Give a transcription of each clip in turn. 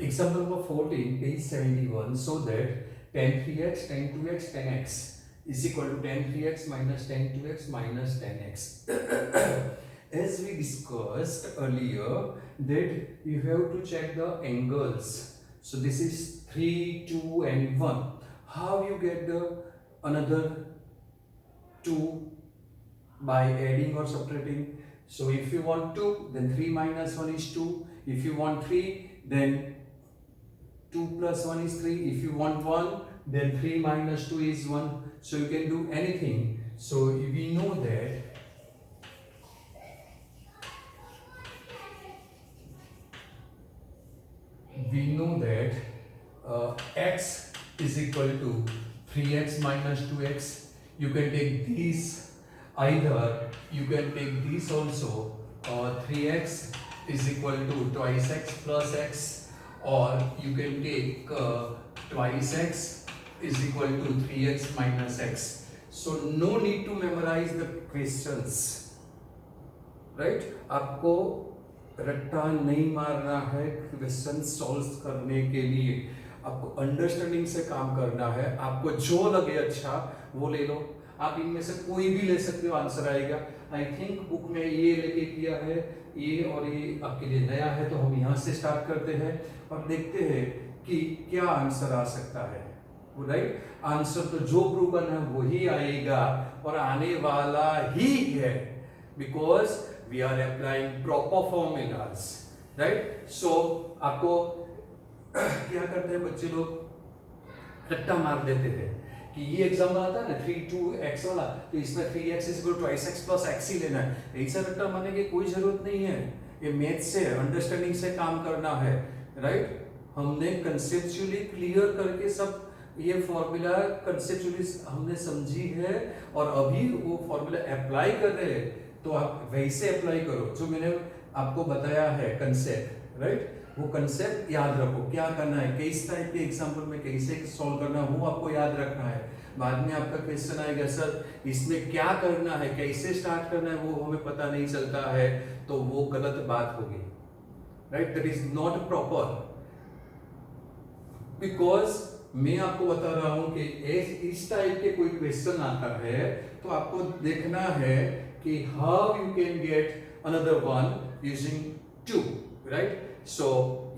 Example number 14, page 71. So that tan 3x, tan 2x, tan x is equal to tan 3x minus tan 2x minus tan x. As we discussed earlier, that you have to check the angles. So this is 3, 2 and 1. How you get the another 2? By adding or subtracting. So if you want 2, then 3 minus 1 is 2. If you want 3, then 2 plus 1 is 3. If you want 1, then 3 minus 2 is 1. So you can do anything. So we know that x is equal to 3x minus 2x. You can take these, either you can take this also, 3x is equal to twice x plus x, or you can take twice x is equal to 3x minus x. So no need to memorize the questions, right? आपको रट्टा नहीं मारना है question solve करने के लिए, आपको understanding से काम करना है. आपको जो लगे अच्छा वो ले लो. आप इनमें से कोई भी ले सकते हो, आंसर आएगा. आई थिंक बुक में ये लेके किया है, ये और ये आपके लिए नया है, तो हम यहाँ से स्टार्ट करते हैं और देखते हैं कि क्या आंसर आ सकता है. राइट, आंसर तो जो प्रूव करना है वही आएगा और आने वाला ही है, because we are applying proper formulas. Right, so आपको क्या करते हैं बच्चे लोग, रट्टा मार देते हैं कि ये एग्जाम में आता है ना 3 2x वाला, तो इसमें 3x is equal to twice x plus x ही लेना है. ऐसा रट्टा मारने की कोई जरूरत नहीं है. ये मैथ से अंडरस्टैंडिंग से काम करना है. राइट, हमने कंसेप्चुअली क्लियर करके सब ये फॉर्मूला कंसेप्चुअली हमने समझी है और अभी वो फॉर्मूला अप्लाई कर रहे हैं. तो आप वैसे अप्लाई करो जो मैंने आपको बताया है कंसेप्ट. राइट, वो कंसेप्ट याद रखो, क्या करना है, किस टाइप के एग्जांपल में कैसे सॉल्व करना है वो आपको याद रखना है. बाद में आपका क्वेश्चन आएगा सर इसमें क्या करना है, कैसे स्टार्ट करना है, वो हमें पता नहीं चलता है, तो वो गलत बात होगी. Right, that is not proper. Because मैं आपको बता रहा हूं कि इस टाइप के कोई क्वेश्चन आता है तो आपको देखना है कि how you can get another one using 2. Right, so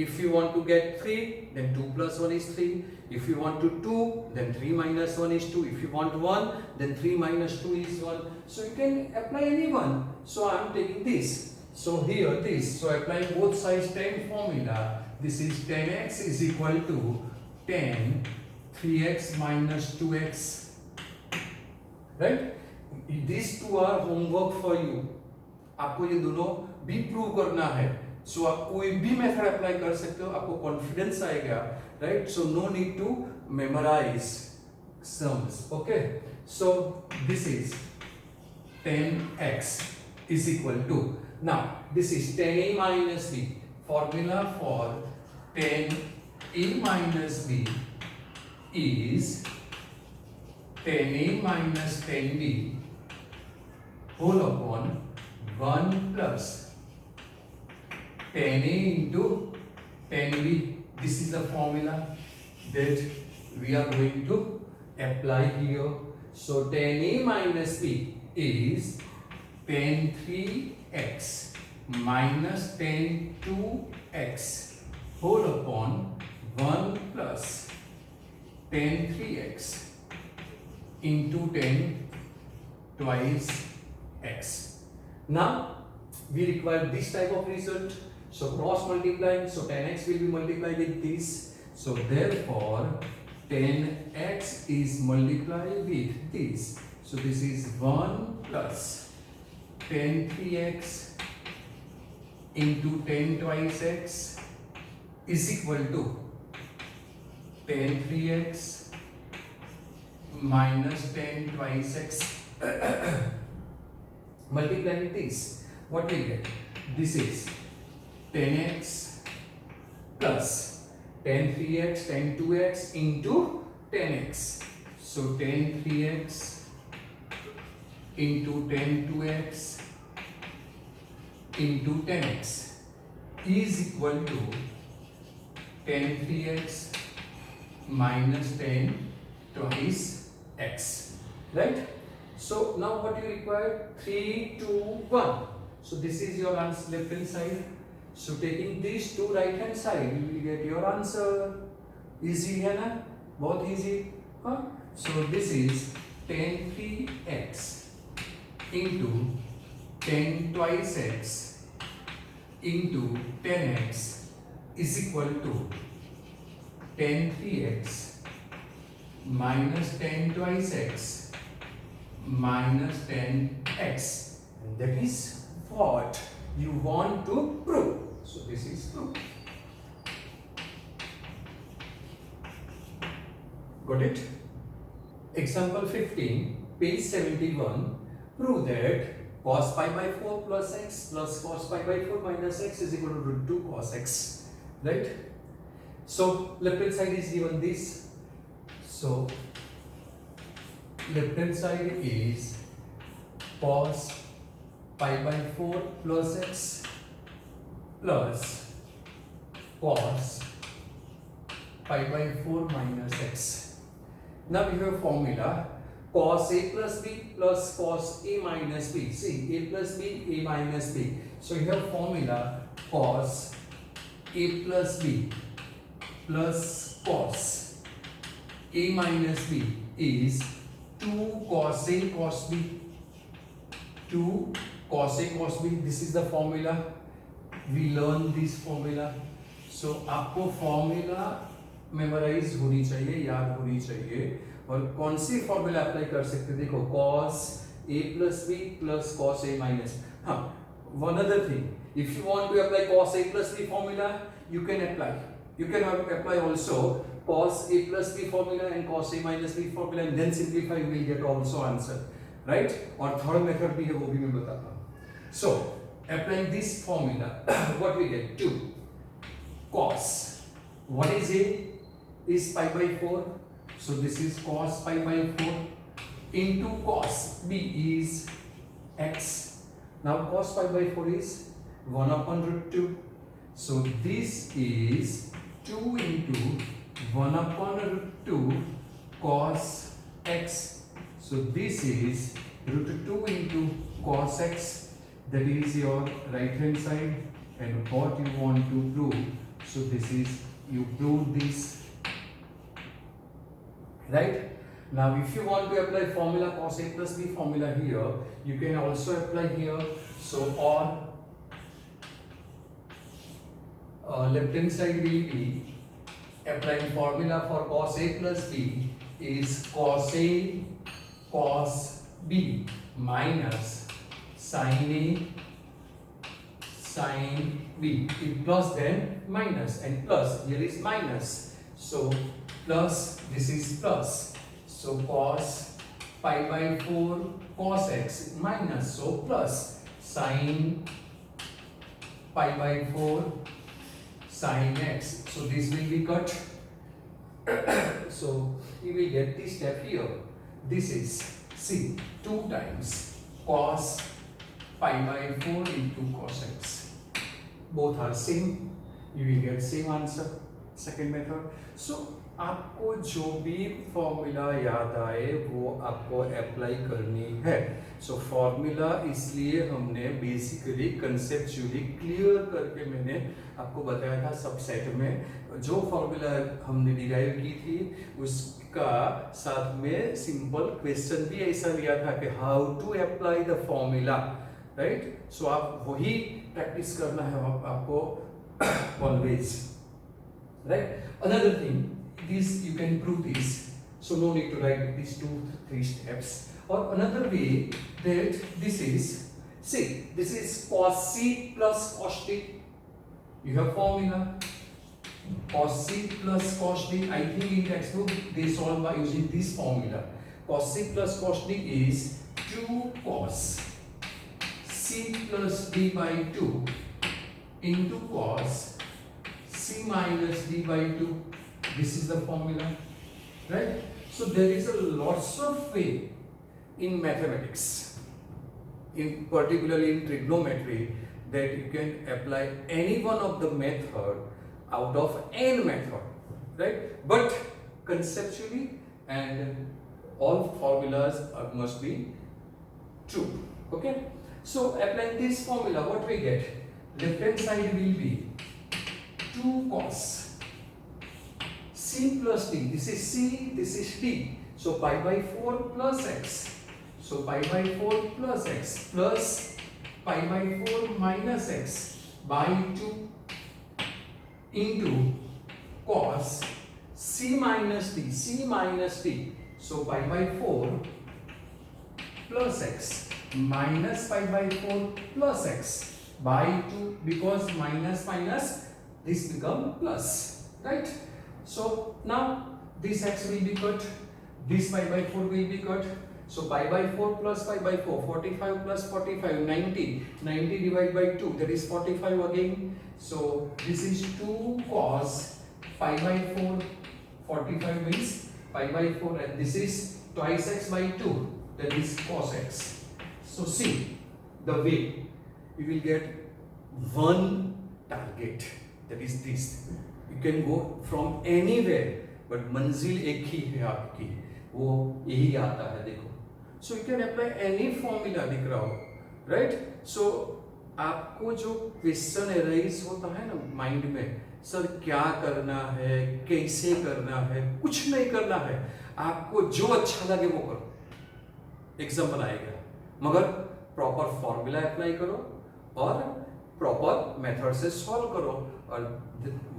if you want to get 3, then 2 plus 1 is 3. If you want to 2, then 3 minus 1 is 2. If you want 1, then 3 minus 2 is 1. So you can apply any one. So I am taking this. So here this. So applying both sides tan formula. This is tan x is equal to tan 3x minus 2x. Right? These two are homework for you. आपको ये दोनों भी prove करना है. सो आप कोई भी method apply कर सकते हो, आपको कॉन्फिडेंस आएगा. Right, so no need to memorize sums. Okay, so this is tan x is equal to, now this is tan a minus b. Formula for tan a minus b is tan a minus tan b whole upon 1 plus tan a into tan b. This is the formula that we are going to apply here. So tan a minus b is tan 3x minus tan 2x whole upon 1 plus tan 3x into tan twice x. Now we require this type of result. So cross multiplying, so tan x will be multiplied with this. So therefore tan x is multiplied with this. So this is 1 plus tan 3x into tan twice x is equal to tan 3x minus tan twice x. Multiply with this, what we get? This is tan x plus tan 3x tan 2x into tan x. So tan 3x into tan 2x into tan x is equal to tan 3x minus tan twice x, right? So now what you require? 3, 2, 1. So this is your answer, left hand side. So taking these two right hand side, you will get your answer. Easy है ना? बहुत easy, हाँ? So this is tan 3x into tan twice x into tan x is equal to tan 3x minus tan twice x minus tan x, and that is what you want to prove. So this is proof. Got it? Example 15, page 71. Prove that cos pi by 4 plus x plus cos pi by 4 minus x is equal to root 2 cos x, right? So left hand side is given this. So left hand side is cos pi by 4 plus x plus cos pi by 4 minus x. Now we have formula cos a plus b plus cos a minus b. See, a plus b, a minus b. So you have formula cos a plus b plus cos a minus b is 2 cos a cos b. 2 cos a cos b. This is the formula. We learn this formula. So आपको formula memorise होनी चाहिए, याद होनी चाहिए. और कौन सी formula apply कर सकते हैं? देखो cos a plus b plus cos a minus. हाँ, one other thing, if you want to apply cos a plus b formula, you can apply. You can apply also cos a plus b formula and cos a minus b formula, and then simplify, you will get also answer, right? और third method भी है, वो भी मैं बताता हूँ. So applying this formula, what we get? 2 cos. What is a? Is pi by 4. So this is cos pi by 4 into cos b is x. Now cos pi by 4 is 1 upon root 2. So this is 2 into 1 upon root 2 cos x. So this is root 2 into cos x. That is your right hand side, and what you want to prove. So this is, you prove this. Right? Now if you want to apply formula cos a plus b formula here, you can also apply here. So or left hand side will be applying formula for cos a plus b is cos a cos b minus sin a sin b. It plus then minus, and plus here is minus. So plus, this is plus. So cos pi by 4 cos x minus, so plus sin pi by 4 sin x. So this will be cut. So you will get this step here. This is, see, 2 times cos pi by 4 into cos x. Both are same. You will get same answer. Second method. So आपको जो भी formula याद आए वो आपको apply करनी है. So formula इसलिए हमने बेसिकली कंसेप्चुअली क्लियर करके मैंने आपको बताया था सबसेट में. जो फॉर्मूला हमने डिराइव की थी उसका साथ में सिंपल क्वेश्चन भी ऐसा लिया था कि how to apply the formula, right? So आप वही प्रैक्टिस करना है आपको always, right? Another thing, this you can prove this, so no need to write these 2-3 steps. Or another way that this is, see, this is cos c plus cos t. You have formula cos c plus cos t. I think in textbook they solve by using this formula. Cos c plus cos t is 2 cos c plus d by 2 into cos c minus d by 2. This is the formula, right? So there is a lots of way in mathematics, in particularly in trigonometry, that you can apply any one of the method. out of n method, right? But conceptually and all formulas must be true. Okay, so applying this formula, what we get? Left hand side will be 2 cos c plus d. This is c, this is d. So pi by 4 plus x. So pi by 4 plus x plus pi by 4 minus x by 2 into cos c minus d. C minus d. So pi by 4 plus x minus pi by 4 plus x by 2, because minus minus this become plus, right? So now this x will be cut, this pi by 4 will be cut. So pi by 4 plus pi by 4, 45 plus 45, 90. 90 divided by 2, that is 45 again. So this is 2 cos pi by 4, 45 means pi by 4, and this is twice x by 2, that is cos x. So see the way you will get one target, that is this. You can go from anywhere, but मंजिल एक ही है आपकी, वो यही आता है, देखो. So you can apply any formula, दिख रहा हो, right? So आपको जो क्वेश्चन एराइज होता है ना माइंड में, सर क्या करना है, कैसे करना है, कुछ नहीं करना है, आपको जो अच्छा लगे वो करो, एग्जाम्पल आएगा, मगर प्रॉपर फॉर्मूला अप्लाई करो और प्रॉपर मेथड से सॉल्व करो. और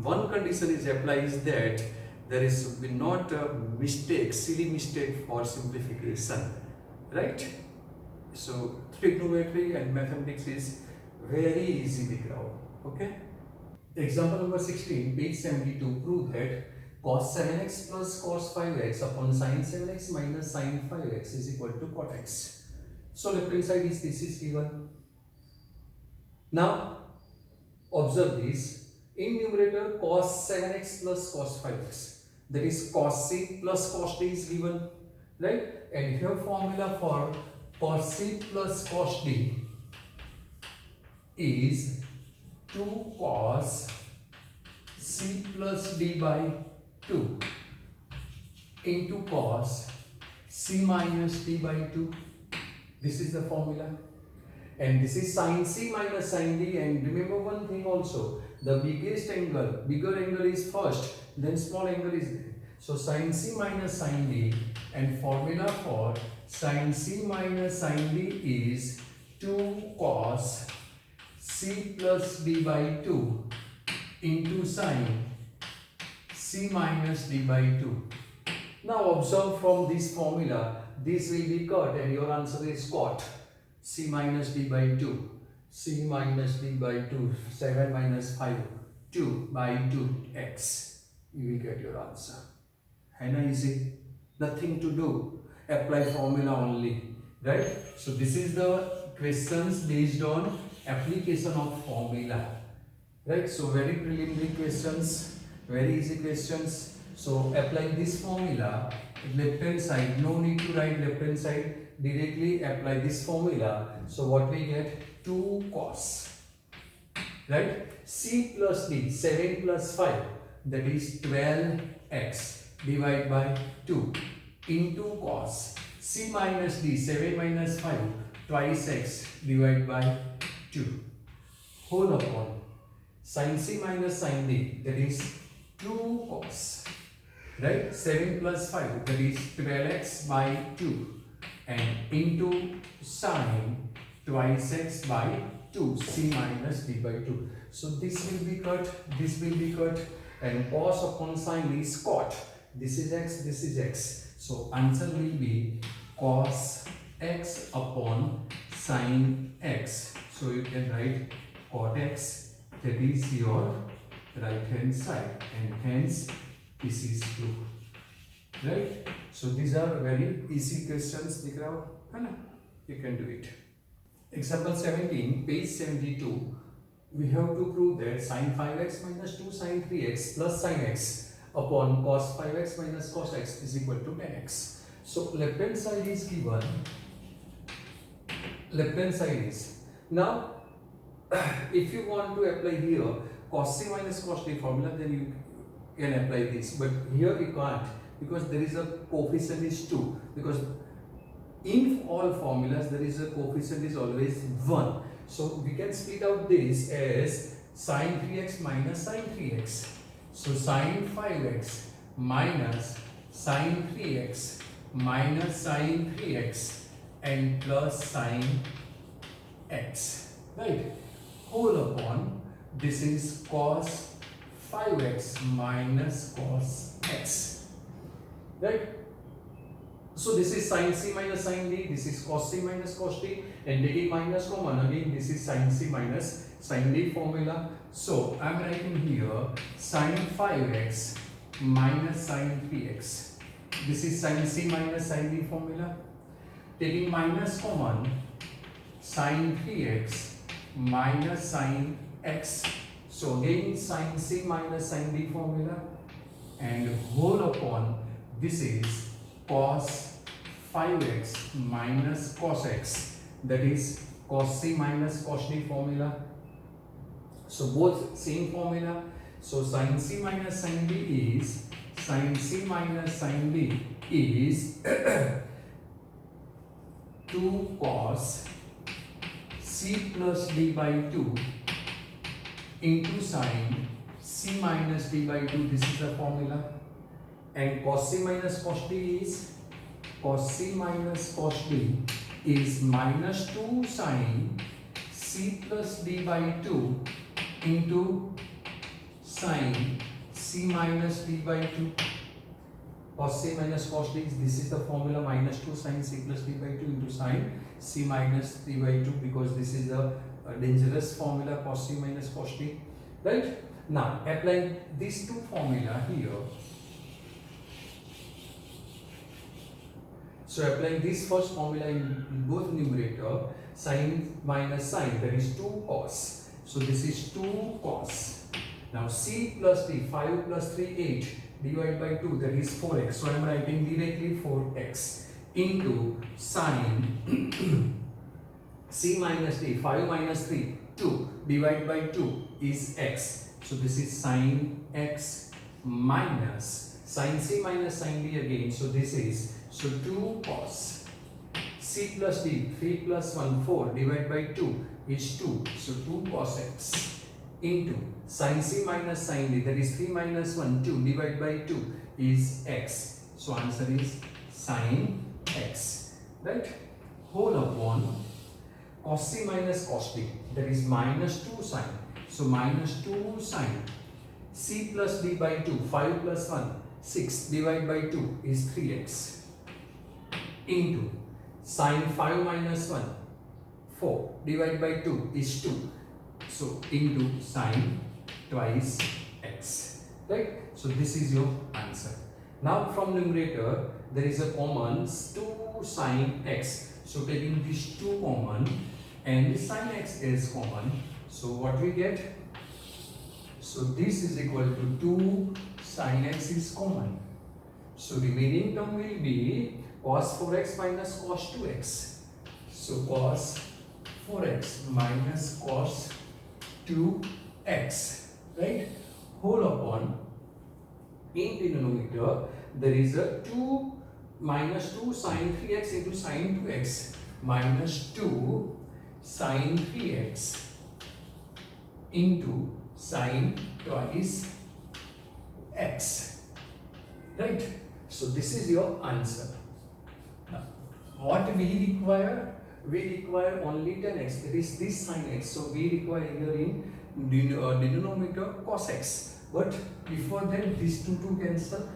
one condition is applies that there is be not a mistake, silly mistake for simplification, right? So trigonometry and mathematics is very easy, दिख रहा हो. Okay, example number 16, page 72, prove that cos 7x plus cos 5x upon sin 7x minus sin 5x is equal to cot x. So left hand side is this is given. Now observe this. In numerator cos 7x plus cos 5x, that is cos c plus cos d is given, right? And here formula for cos c plus cos d is 2 cos c plus d by 2 into cos c minus d by 2. This is the formula, and this is sin c minus sin d. And remember one thing also, the biggest angle, bigger angle is first, then small angle is there. So sin c minus sin d, and formula for sin c minus sin d is 2 cos c plus d by 2 into sin c minus d by 2. Now observe from this formula, this will be cut and your answer is cot c minus d by 2. C minus d by 2, 7 minus 5, 2 by 2 x. You will get your answer. है ना easy? Nothing to do. Apply formula only, right? So this is the questions based on application of formula, right? So very preliminary questions, very easy questions. So apply this formula, left hand side, no need to write left hand side, directly apply this formula. So what we get? 2 cos, right? C plus d, 7 plus 5, that is 12x divided by 2 into cos c minus d, 7 minus 5, twice x divided by 2 whole upon sin c minus sin d, that is 2 cos, right? 7 plus 5, that is 12x by 2, and into sin twice x by 2, c minus d by 2. So this will be cut, this will be cut, and cos upon sin is cot. This is x, this is x. So answer will be cos x upon sin x. So you can write cot x, that is your right hand side, and hence this is true, right? So these are very easy questions, दिख रहा हो, है ना? You can do it. Example 17, page 72. We have to prove that sin 5x minus 2 sin 3x plus sin x upon cos 5x minus cos x is equal to 10x. So left hand side is given. Left hand side is, now if you want to apply here cos C minus cos D formula, then you can apply this. But here you can't, because there is a coefficient is 2. Because in all formulas there is a coefficient is always 1. So we can split out this as sin 3x minus sin 3x. So sin 5x minus sin 3x minus sin 3x and plus sin x, right? Whole upon this is cos 5x minus cos x, right? So this is sin C minus sin D, this is cos C minus cos D, and taking minus common, again this is sin C minus sin D formula. So I am writing here sin 5x minus sin 3x. This is sin C minus sin D formula. Taking minus common, sin 3x minus sin x. So again sin C minus sin D formula, and whole upon this is cos 5x minus cos x, that is cos C minus cos D formula. So both same formula. So sin C minus sin D is sin C minus sin D is 2 cos C plus D by 2 into sin C minus D by 2. This is the formula. And cos C minus cos D is cos C minus cos D is minus 2 sin C plus D by 2 into sin C minus D by 2. Cos C minus cos D, this is the formula, minus 2 sin C plus D by 2 into sin C minus D by 2, because this is the dangerous formula, cos C minus cos D, right? Now applying these two formula here. So applying this first formula in both numerator, sin minus sin, that is 2 cos. So this is 2 cos. Now C plus D, 5 plus 3, 8, divided by 2, that is 4x. So I am writing directly 4x into sin C minus D, 5 minus 3, 2, divided by 2 is x. So this is sin x minus sin C minus sin D again. So this is, so 2 cos C plus D, 3 plus 1, 4, divided by 2 is 2. So 2 cos x into sin C minus sin D, that is 3 minus 1, 2, divided by 2 is x. So answer is sin x, right? Whole upon cos C minus cos D, that is minus 2 sin. So minus 2 sin C plus D by 2, 5 plus 1, 6, divided by 2 is 3x into sin 5 minus 1, 4, divided by 2 is 2. So into sin twice x, right? So this is your answer. Now from numerator there is a common 2 sin x. So taking this 2 common and this sin x is common. So what we get? So this is equal to 2 sin x is common. So remaining term will be cos 4x minus cos 2x. So cos 4x minus cos 2x, right? Whole upon, in denominator there is a 2 minus 2 sin 3x into sin 2x minus 2 sin 3x into sin twice x, right? So this is your answer. Now what we require? We require only 10x, that is this sin x. So we require here in denominator cos x. But before that, these two cancel.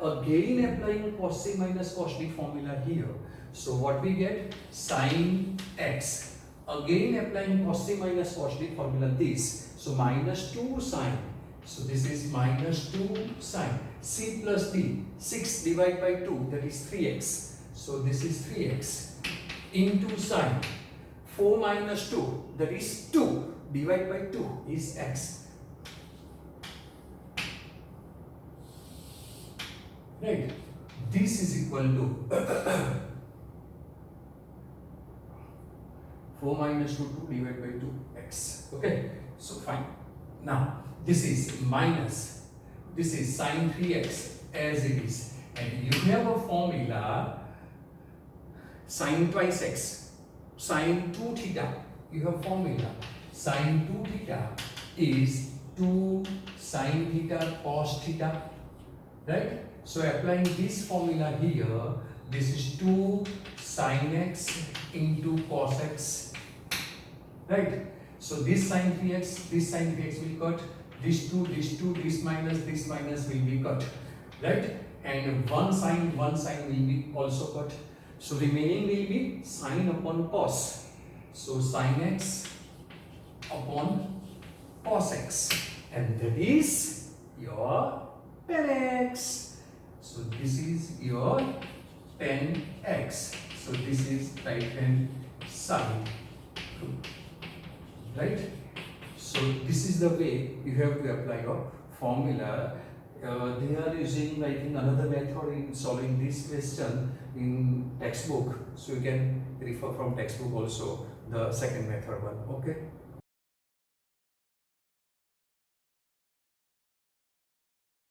Again applying cos C minus cos D formula here. So what we get? Sin x. Again applying cos C minus cos D formula, this. So minus 2 sin. So this is minus 2 sin. C plus D, 6 divided by 2, that is 3x. So this is 3x. Into sin 4 minus 2, that is 2, divided by 2 is x, right? This is equal to 4 minus 2, 2 divided by 2 x. Okay, so fine. Now this is minus, this is sine 3x as it is, and you have a formula sine twice x, sine 2 theta. You have formula sine 2 theta is 2 sine theta cos theta, right? So applying this formula here, this is 2 sine x into cos x, right? So this sine 3x will cut, this 2, this minus will be cut, right? And one sine will be also cut. So remaining will be sine upon cos. So sine x upon cos x, and that is your tan x. So this is your tan x. So this is right hand side, right? So this is the way you have to apply your formula. They are using, I think, another method in solving this question in textbook. So you can refer from textbook also the second method one. Okay.